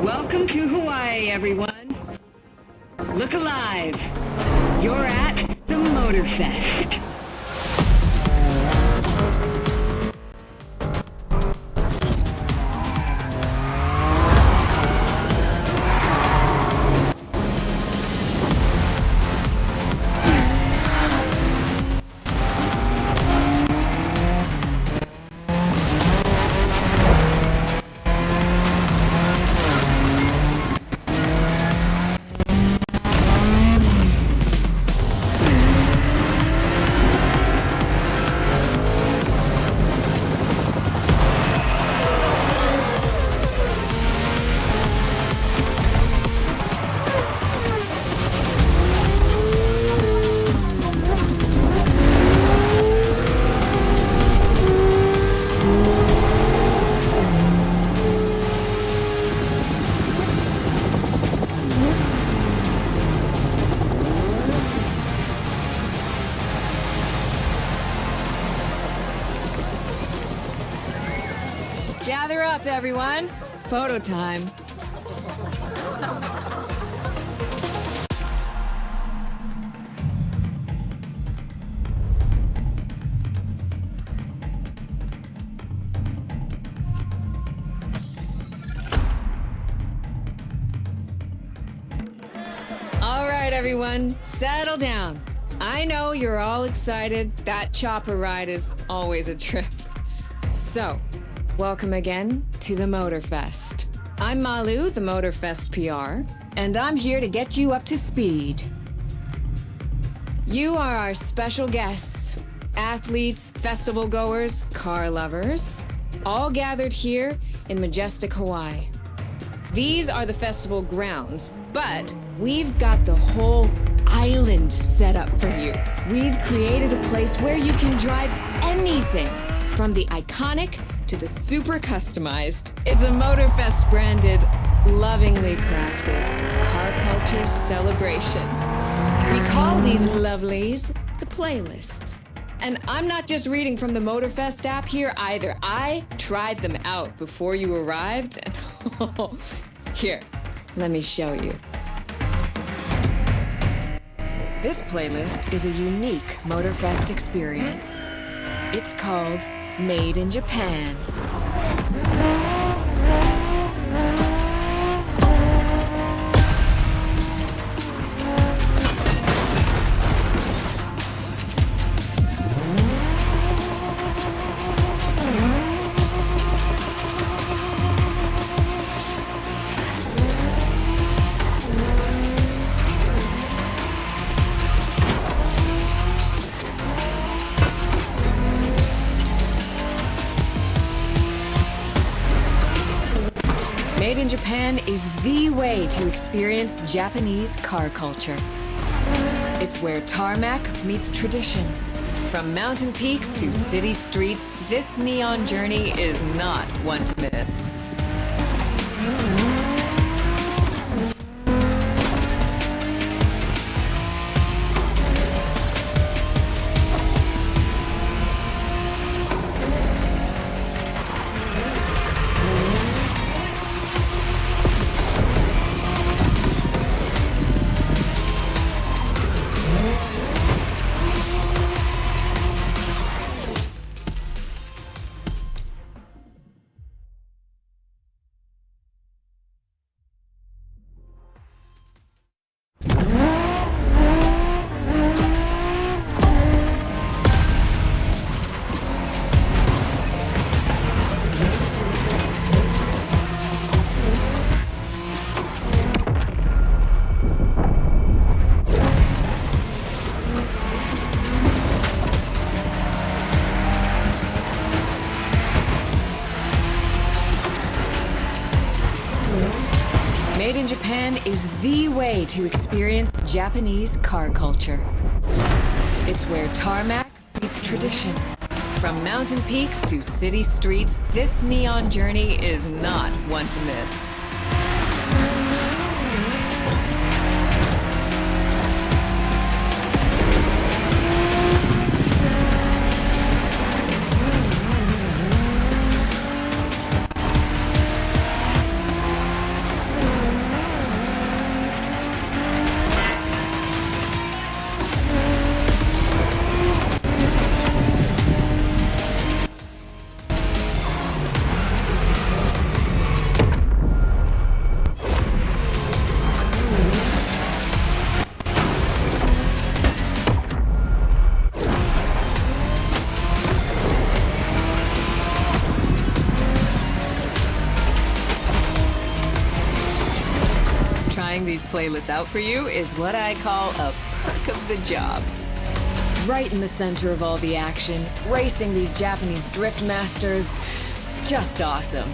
Welcome to Hawaii, everyone. Look alive. You're at the Motorfest. Gather up, everyone. Photo time. All right, everyone, settle down. I know you're all excited. That chopper ride is always a trip. So, welcome again to the Motorfest. I'm Malu, the Motorfest PR, and I'm here to get you up to speed. You are our special guests, athletes, festival goers, car lovers, all gathered here in majestic Hawaii. These are the festival grounds, but we've got the whole island set up for you. We've created a place where you can drive anything, from the iconic to the super customized. It's a Motorfest branded, lovingly crafted car culture celebration. We call these lovelies the playlists. And I'm not just reading from the Motorfest app here either. I tried them out before you arrived. And here, let me show you. This playlist is a unique Motorfest experience. It's called Made in Japan. Made in Japan is the way to experience Japanese car culture. It's where tarmac meets tradition. From mountain peaks to city streets, this neon journey is not one to miss. Made in Japan is the way to experience Japanese car culture. It's where tarmac meets tradition. From mountain peaks to city streets, this neon journey is not one to miss. playlist out for you is what I call a perk of the job. Right in the center of all the action, racing these Japanese drift masters, just awesome.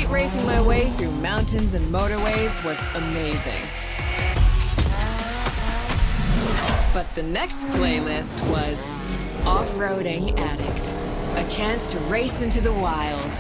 Racing my way through mountains and motorways was amazing. But the next playlist was Off-Roading Addict, a chance to race into the wild.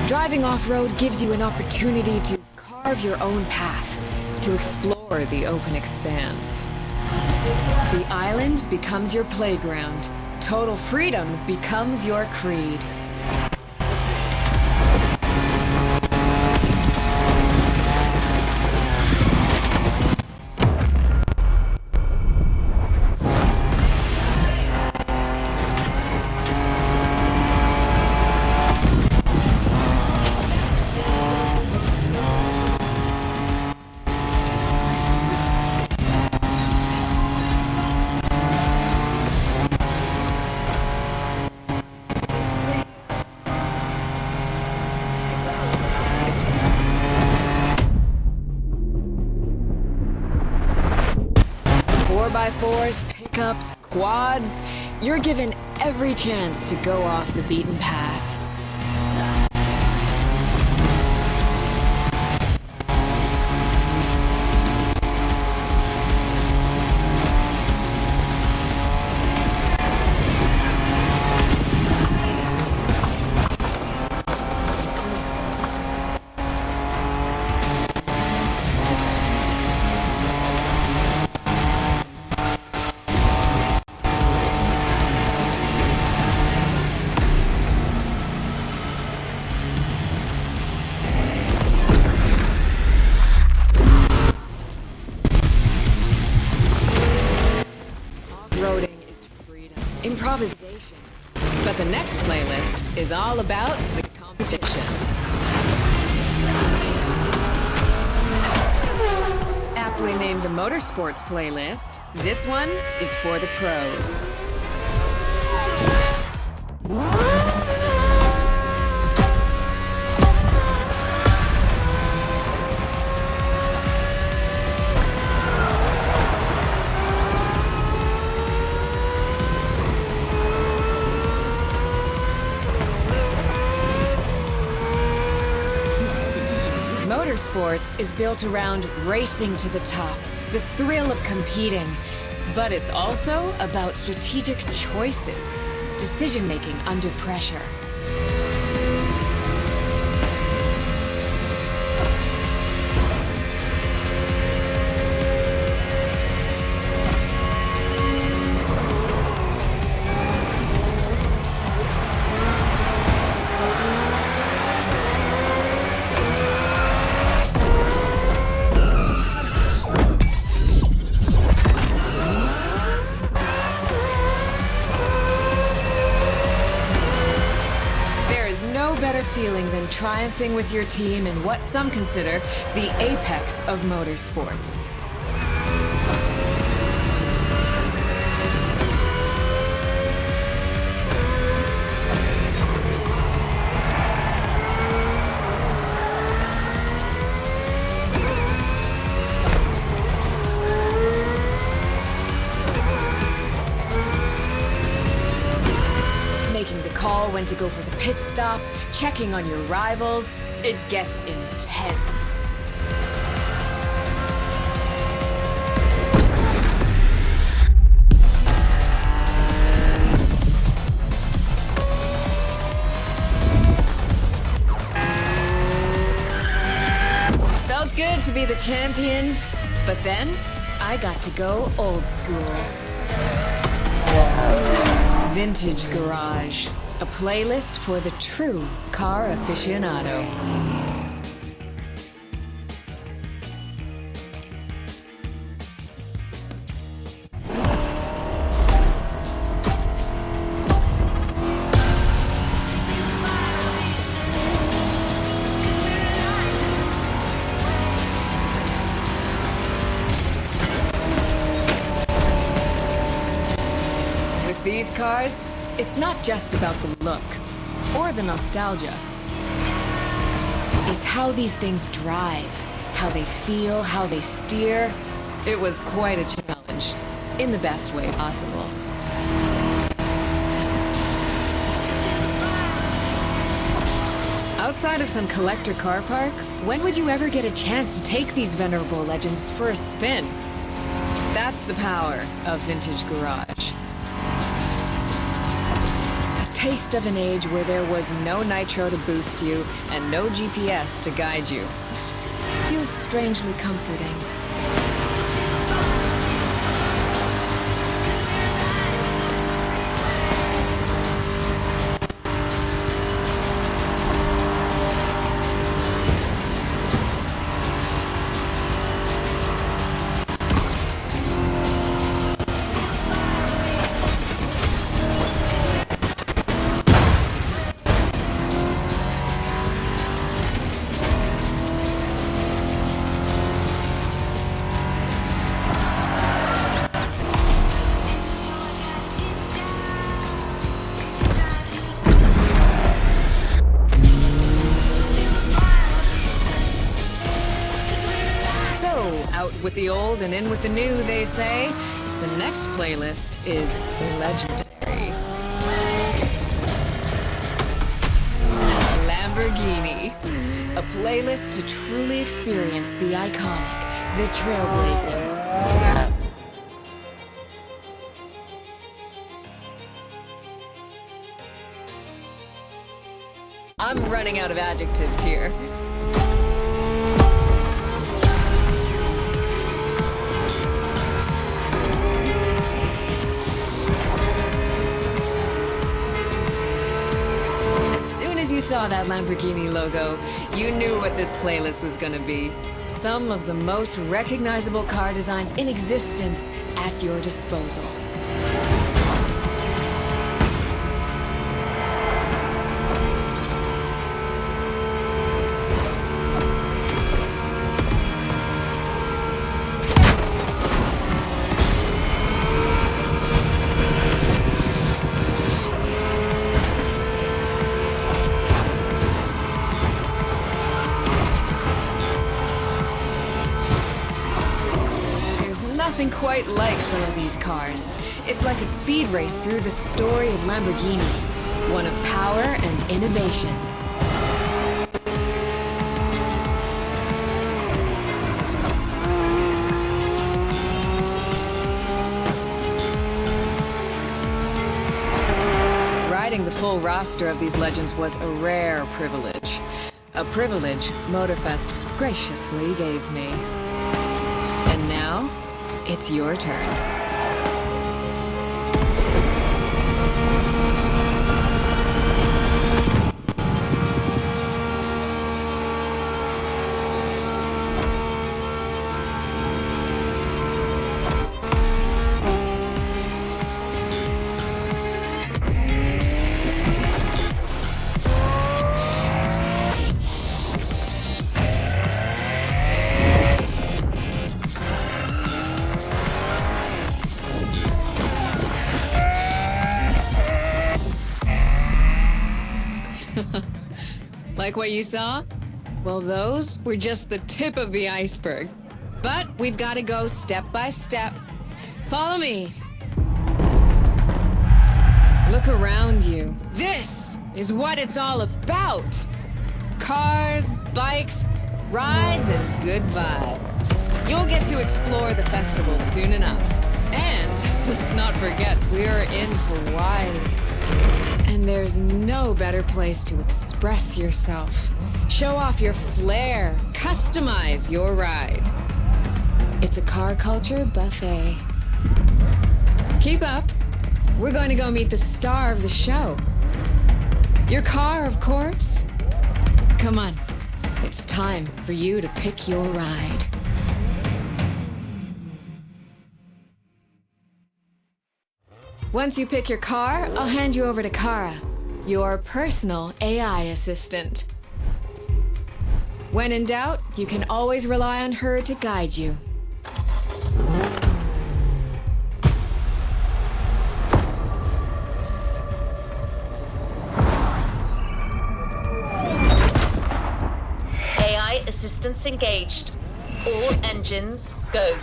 Driving off-road gives you an opportunity to carve your own path, to explore the open expanse. The island becomes your playground. Total freedom becomes your creed. By 4s, pickups, quads, you're given every chance to go off the beaten path. Improvisation. But the next playlist is all about the competition. Aptly named the Motorsports playlist, this one is for the pros. Motorsports is built around racing to the top, the thrill of competing. But it's also about strategic choices, decision-making under pressure. better feeling than triumphing with your team in what some consider the apex of motorsports. Call when to go for the pit stop, checking on your rivals. It gets intense. Felt good to be the champion, but then I got to go old school. Vintage Garage. A playlist for the true car aficionado. With these cars, it's not just about the look or the nostalgia. It's how these things drive, how they feel, how they steer. It was quite a challenge, in the best way possible. Outside of some collector car park, when would you ever get a chance to take these venerable legends for a spin? That's the power of Vintage Garage. Taste of an age where there was no nitro to boost you and no GPS to guide you. Feels strangely comforting. Out with the old and in with the new, they say. The next playlist is legendary. Lamborghini. A playlist to truly experience the iconic, the trailblazing. I'm running out of adjectives here. You saw that Lamborghini logo, you knew what this playlist was gonna be. Some of the most recognizable car designs in existence at your disposal. Nothing quite like some of these cars. It's like a speed race through the story of Lamborghini, one of power and innovation. Riding the full roster of these legends was a rare privilege. A privilege Motorfest graciously gave me. And now, it's your turn. Like what you saw? Well, those were just the tip of the iceberg. But we've got to go step by step. Follow me. Look around you. This is what it's all about. Cars, bikes, rides, and good vibes. You'll get to explore the festival soon enough. And let's not forget, we're in Hawaii. And there's no better place to express yourself. Show off your flair. Customize your ride. It's a car culture buffet. Keep up. We're going to go meet the star of the show. Your car, of course. Come on. It's time for you to pick your ride. Once you pick your car, I'll hand you over to Kara, your personal AI assistant. When in doubt, you can always rely on her to guide you. AI assistance engaged. All engines, go.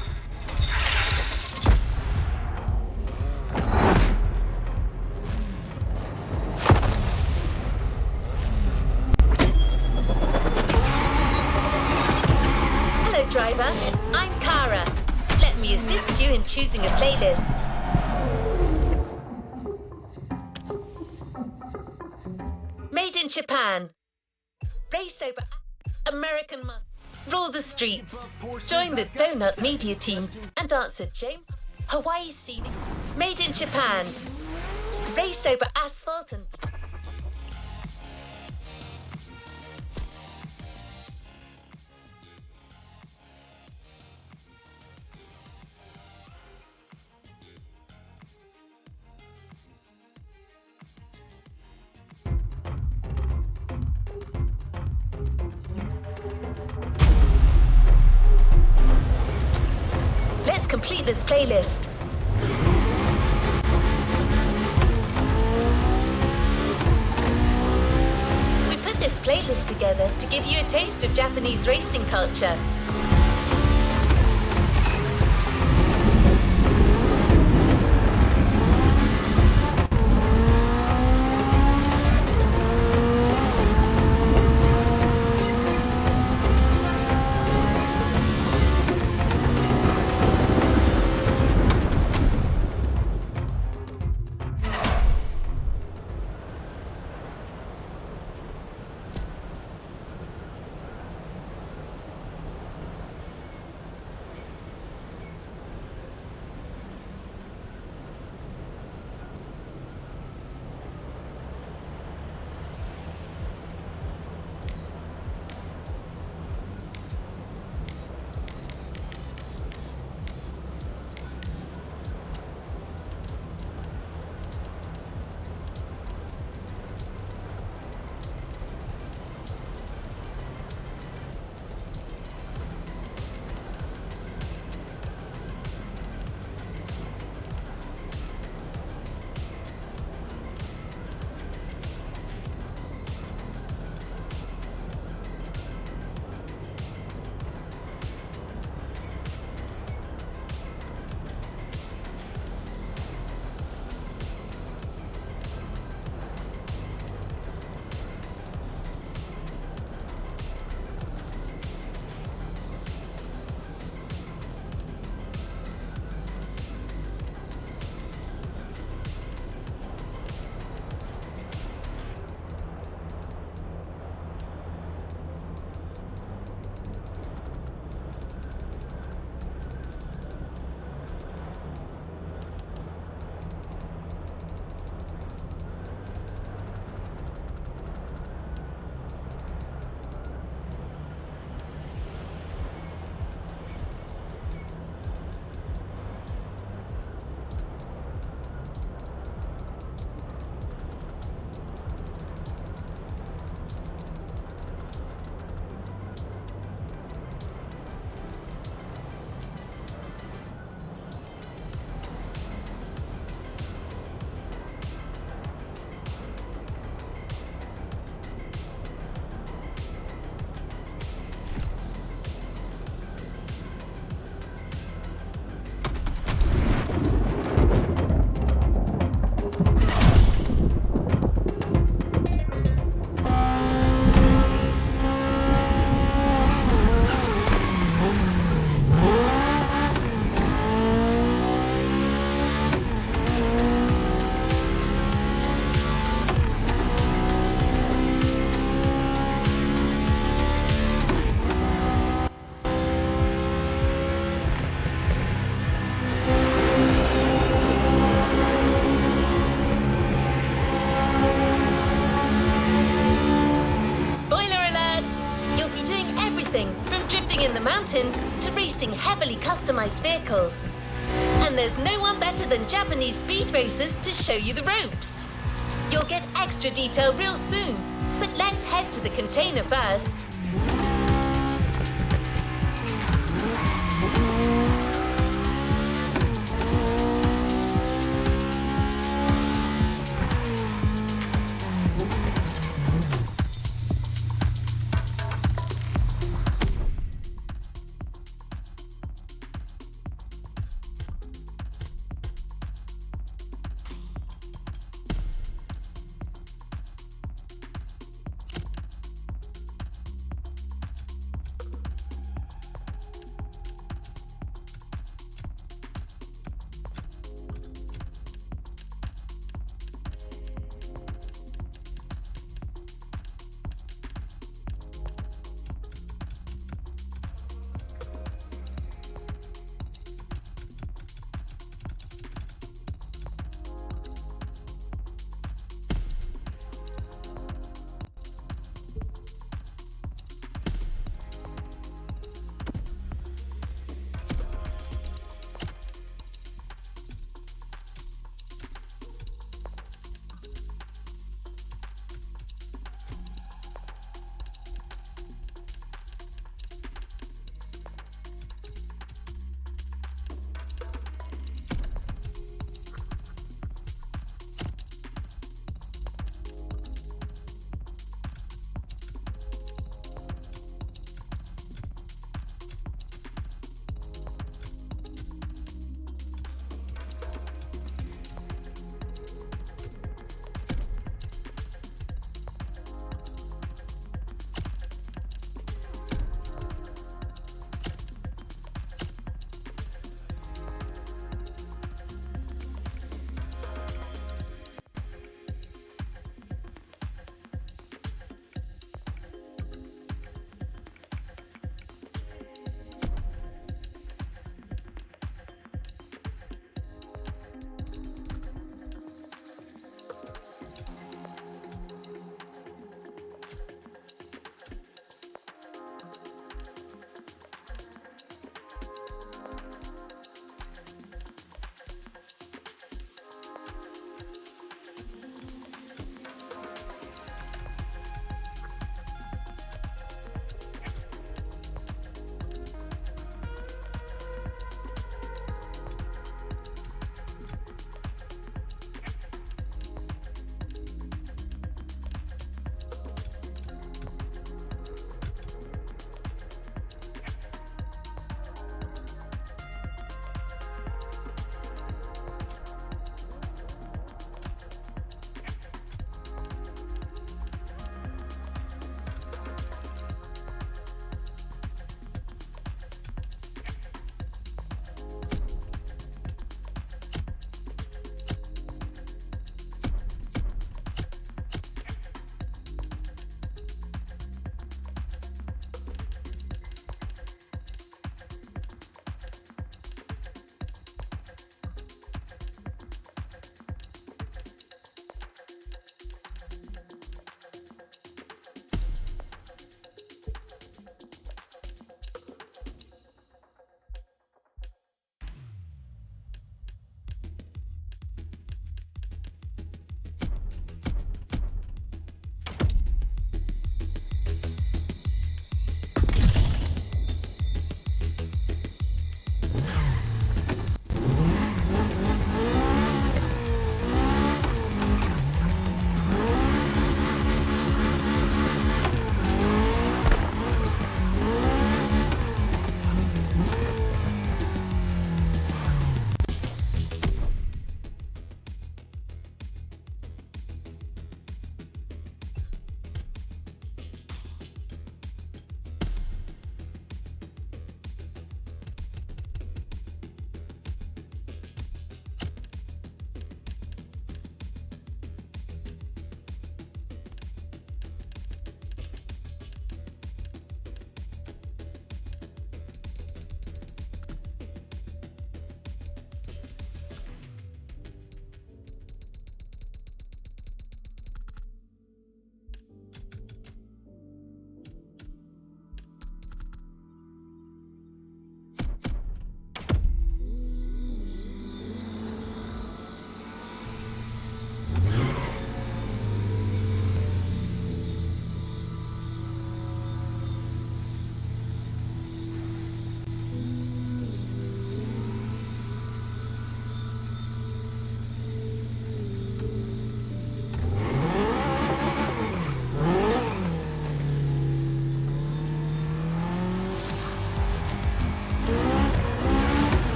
Hello, driver. I'm Kara. Let me assist you in choosing a playlist. Made in Japan. Race over American Mud. Rule the streets. Join the Donut Media team and answer James. Hawaii scenic. Made in Japan. Race over asphalt and... Let's complete this playlist. We put this playlist together to give you a taste of Japanese racing culture. mountains to racing heavily customized vehicles. And there's no one better than Japanese speed racers to show you the ropes. You'll get extra detail real soon, but let's head to the container first.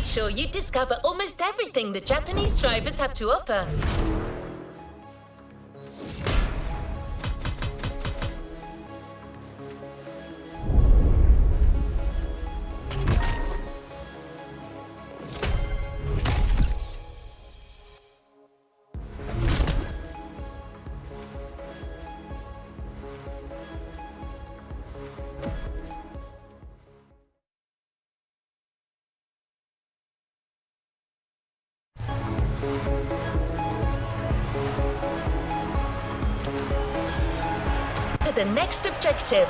sure you discover almost everything the Japanese drivers have to offer. To the next objective.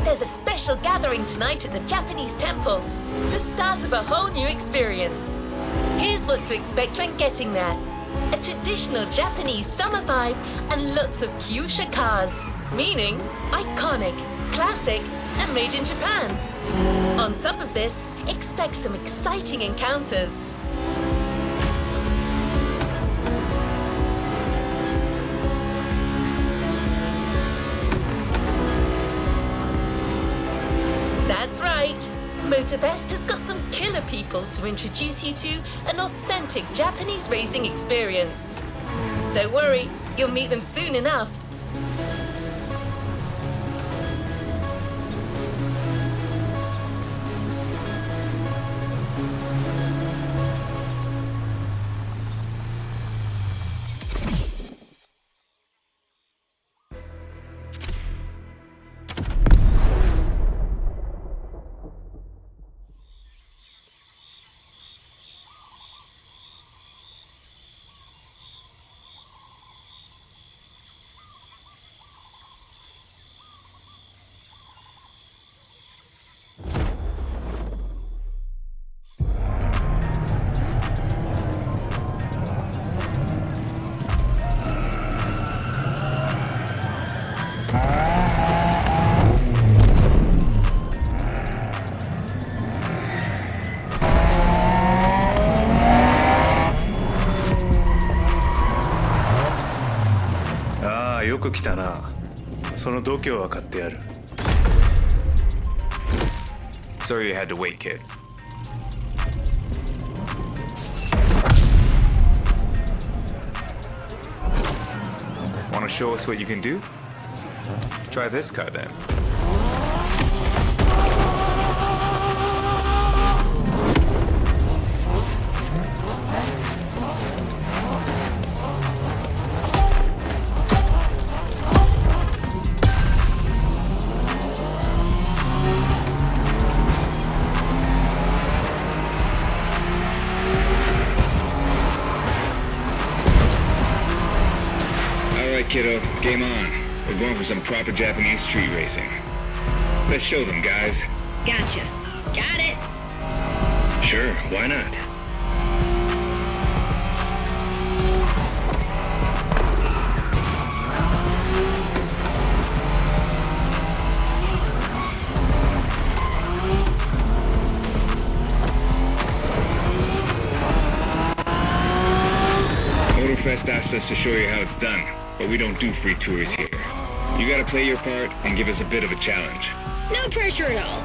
There's a special gathering tonight at the Japanese temple. The start of a whole new experience. Here's what to expect when getting there. A traditional Japanese summer vibe and lots of kyusha cars, meaning iconic, classic, and made in Japan. On top of this, expect some exciting encounters. That's right. Motorfest has got some killer people to introduce you to an authentic Japanese racing experience. Don't worry, you'll meet them soon enough. Ah, よく来たな。その度胸は買ってやる。Sorry you had to wait, kid. Want to show us what you can do? Try this car then. Alright, kiddo, game on. We're going for some proper Japanese street racing. Let's show them, guys. Gotcha. Got it. Sure, why not? Motorfest asked us to show you how it's done, but we don't do free tours here. You gotta play your part and give us a bit of a challenge. No pressure at all.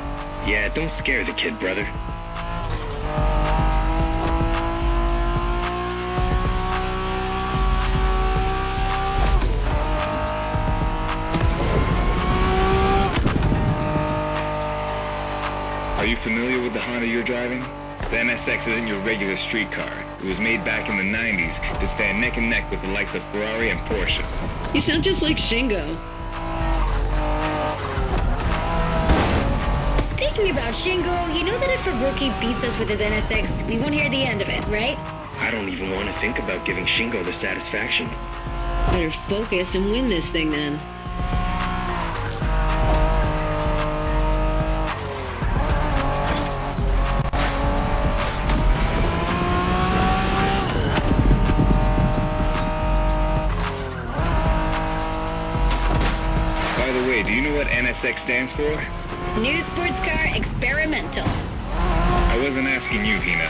Yeah, don't scare the kid, brother. Are you familiar with the Honda you're driving? The NSX isn't your regular street car. It was made back in the 90s to stand neck and neck with the likes of Ferrari and Porsche. You sound just like Shingo. Speaking about Shingo, you know that if Faruqi beats us with his NSX, we won't hear the end of it, right? I don't even want to think about giving Shingo the satisfaction. Better focus and win this thing then. By the way, do you know what NSX stands for? New sports car experimental. I wasn't wasn't asking you, Hina.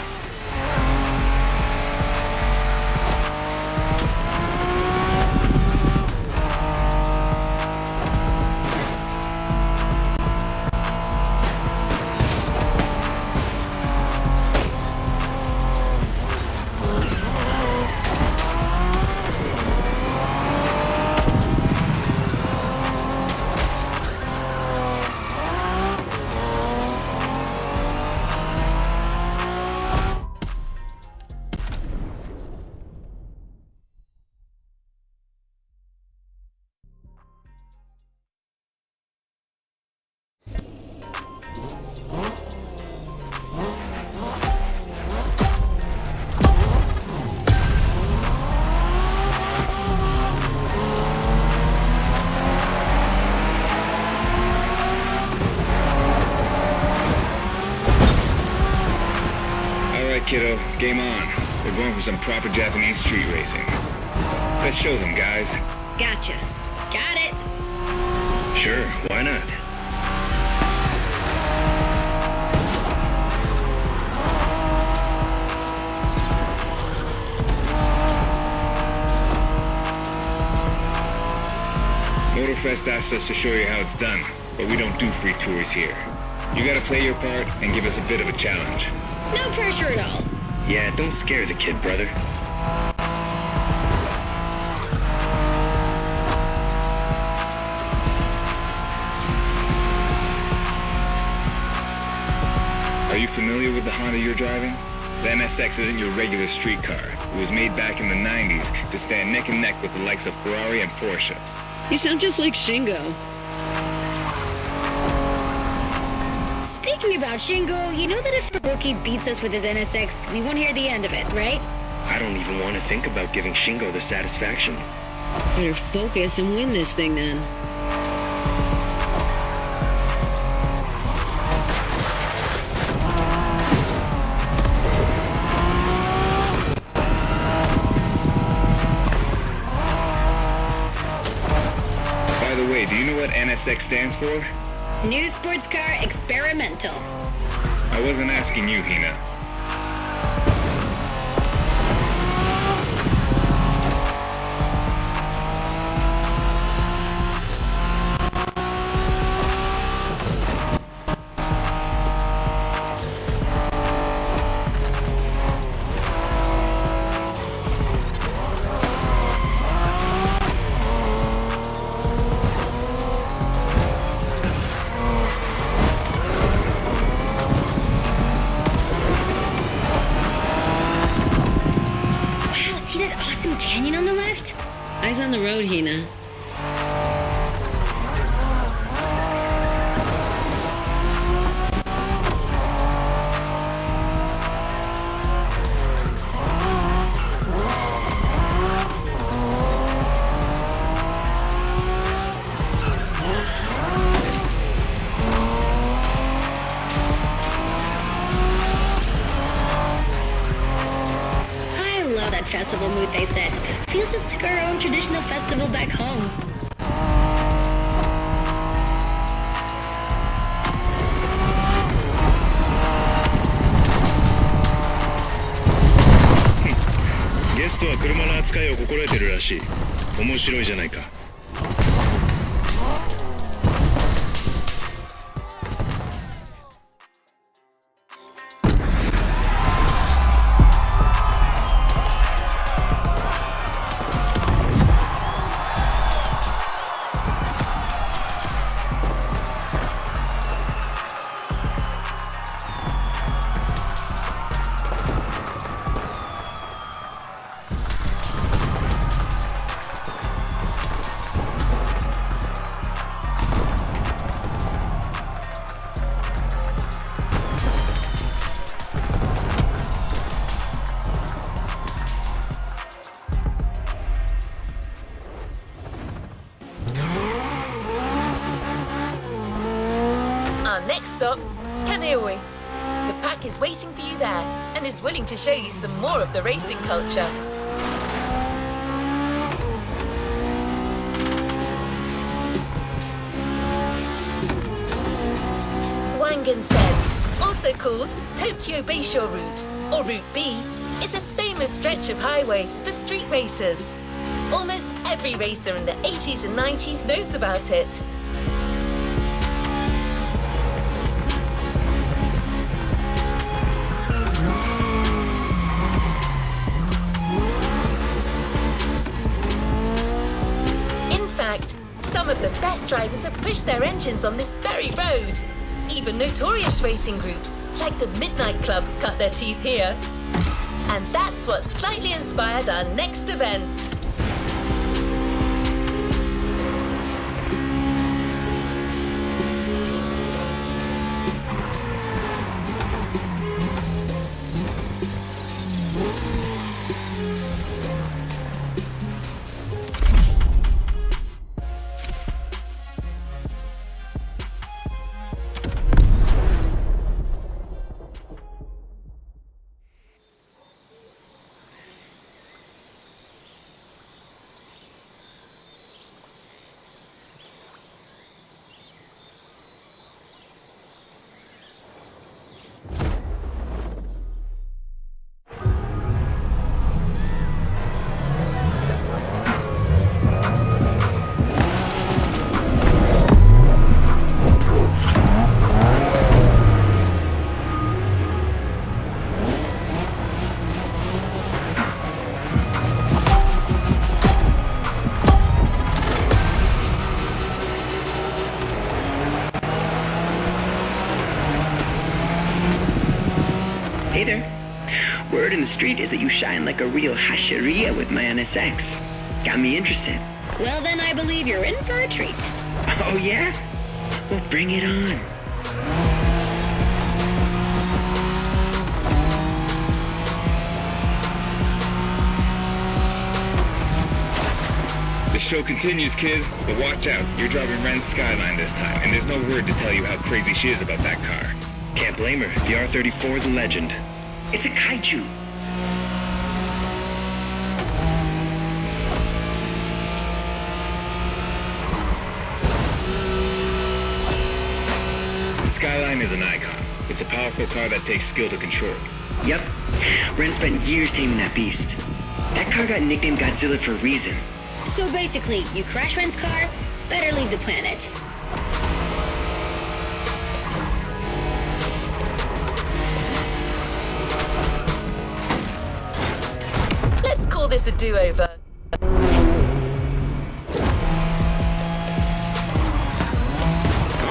Kiddo, game on. We're going for some proper Japanese street racing. Let's show them, guys. Gotcha. Got it. Sure, why not? Motorfest asked us to show you how it's done, but we don't do free tours here. You gotta play your part and give us a bit of a challenge. No pressure at all. Yeah, don't scare the kid, brother. Are you familiar with the Honda you're driving? The NSX isn't your regular street car. It was made back in the 90s to stand neck and neck with the likes of Ferrari and Porsche. You sound just like Shingo. Speaking about Shingo, you know that if Rookie beats us with his NSX, we won't hear the end of it, right? I don't even want to think about giving Shingo the satisfaction. Better focus and win this thing then. By the way, do you know what NSX stands for? New sports car experimental. I wasn't asking you, Hina. Canyon on the left? Eyes on the road, Hina. Festival mood they set. Feels just like our own traditional festival back home. Guest は車の扱いを心得てるらしい。面白いじゃないか。Next stop, Kaneohe. The pack is waiting for you there and is willing to show you some more of the racing culture. Wangan said, "All also called Tokyo Bayshore Route, or Route B, is a famous stretch of highway for street racers. Almost every racer in the 80s and 90s knows about it. In fact, some of the best drivers have pushed their engines on this very road. Even notorious racing groups, like the Midnight Club, cut their teeth here. And that's what slightly inspired our next event. Hey there. Word in the street is that you shine like a real hasheria with my NSX. Got me interested. Well, then I believe you're in for a treat. Oh, yeah? Well, bring it on. The show continues, kid, but watch out. You're driving Ren's Skyline this time, and there's no word to tell you how crazy she is about that car. Can't blame her. The R34 is a legend. It's a kaiju. The Skyline is an icon. It's a powerful car that takes skill to control. Yep. Ren spent years taming that beast. That car got nicknamed Godzilla for a reason. So basically, you crash Ren's car, better leave the planet. Let's call this a do-over.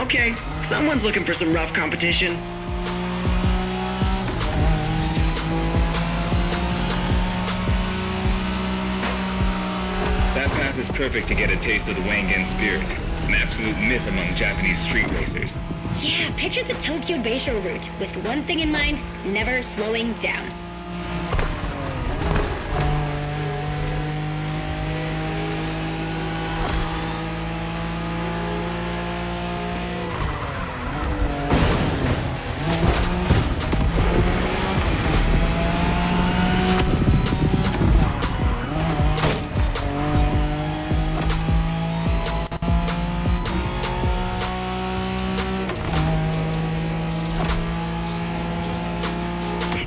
Okay, someone's looking for some rough competition. That path is perfect to get a taste of the Wangan spirit, an absolute myth among Japanese street racers. Yeah, picture the Tokyo Bayshore route with one thing in mind, never slowing down.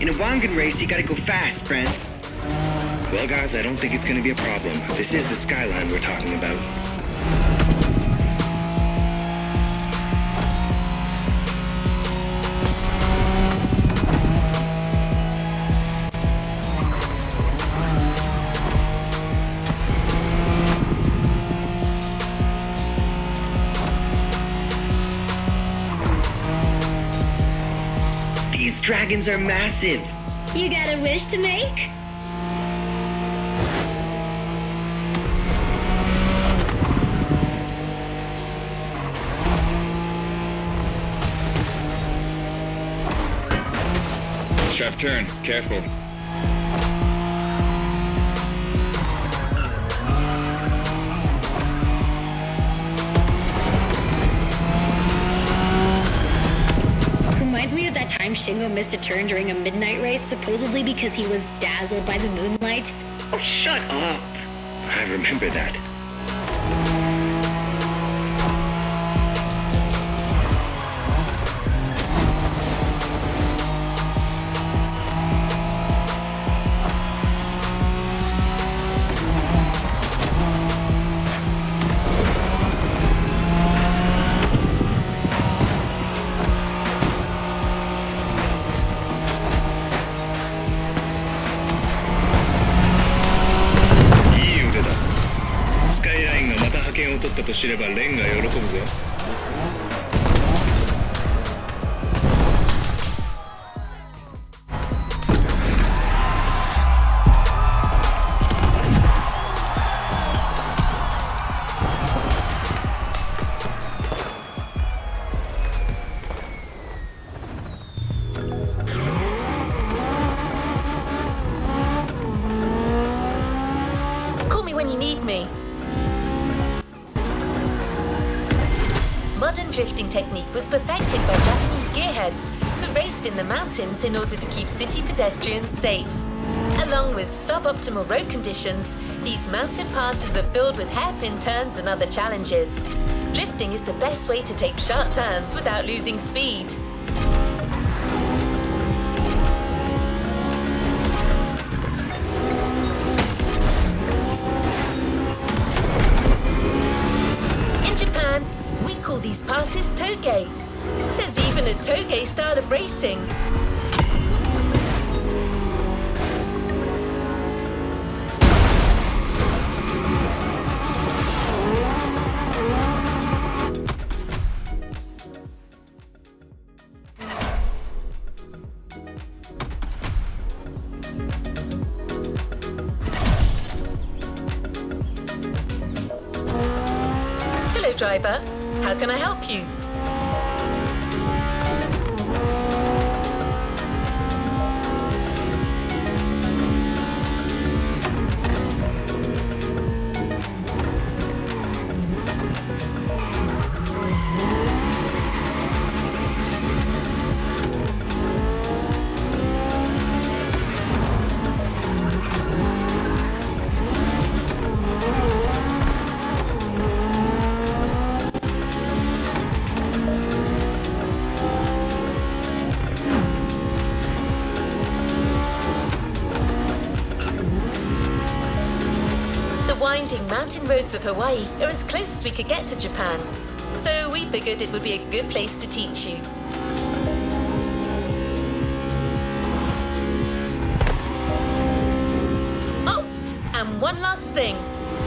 In a Wangan race, you gotta go fast, friend. Well, guys, I don't think it's gonna be a problem. This is the Skyline we're talking about. These dragons are massive. You got a wish to make? Sharp turn, careful. Reminds me of that time Shingo missed a turn during a midnight race, supposedly because he was dazzled by the moonlight. Oh, shut up. I remember that. ったと知ればレンが喜ぶぞ。Call me when you need me. Modern drifting technique was perfected by Japanese gearheads who raced in the mountains in order to keep city pedestrians safe. Along with suboptimal road conditions, these mountain passes are filled with hairpin turns and other challenges. Drifting is the best way to take sharp turns without losing speed. In Japan, we call these passes toge. There's even a toge style of racing. Hello, driver. How can I help you? The winding mountain roads of Hawaii are as close as we could get to Japan, so we figured it would be a good place to teach you. Oh, and one last thing.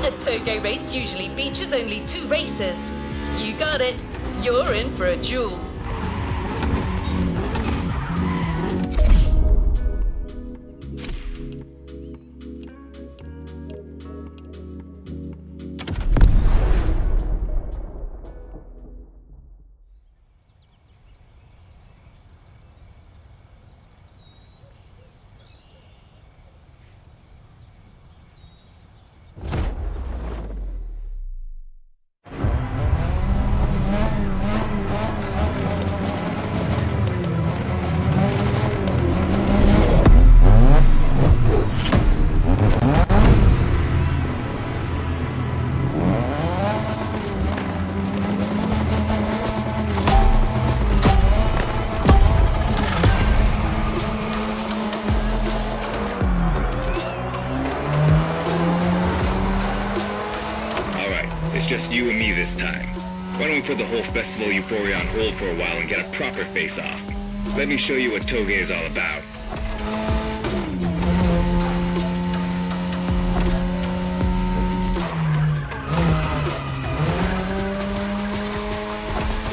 A toge race usually features only 2 racers. You got it. You're in for a duel. It's just you and me this time. Why don't we put the whole festival euphoria on hold for a while and get a proper face-off? Let me show you what toge is all about.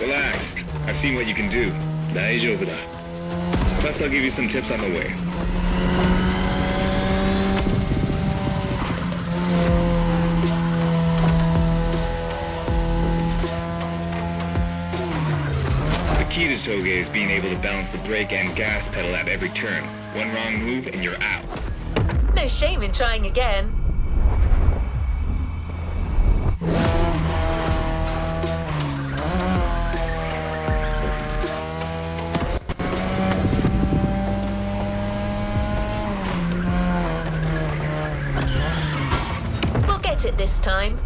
Relax. I've seen what you can do. 大丈夫だ。 Plus, I'll give you some tips on the way. The key to toge is being able to balance the brake and gas pedal at every turn. One wrong move and you're out. No shame in trying again. We'll get it this time.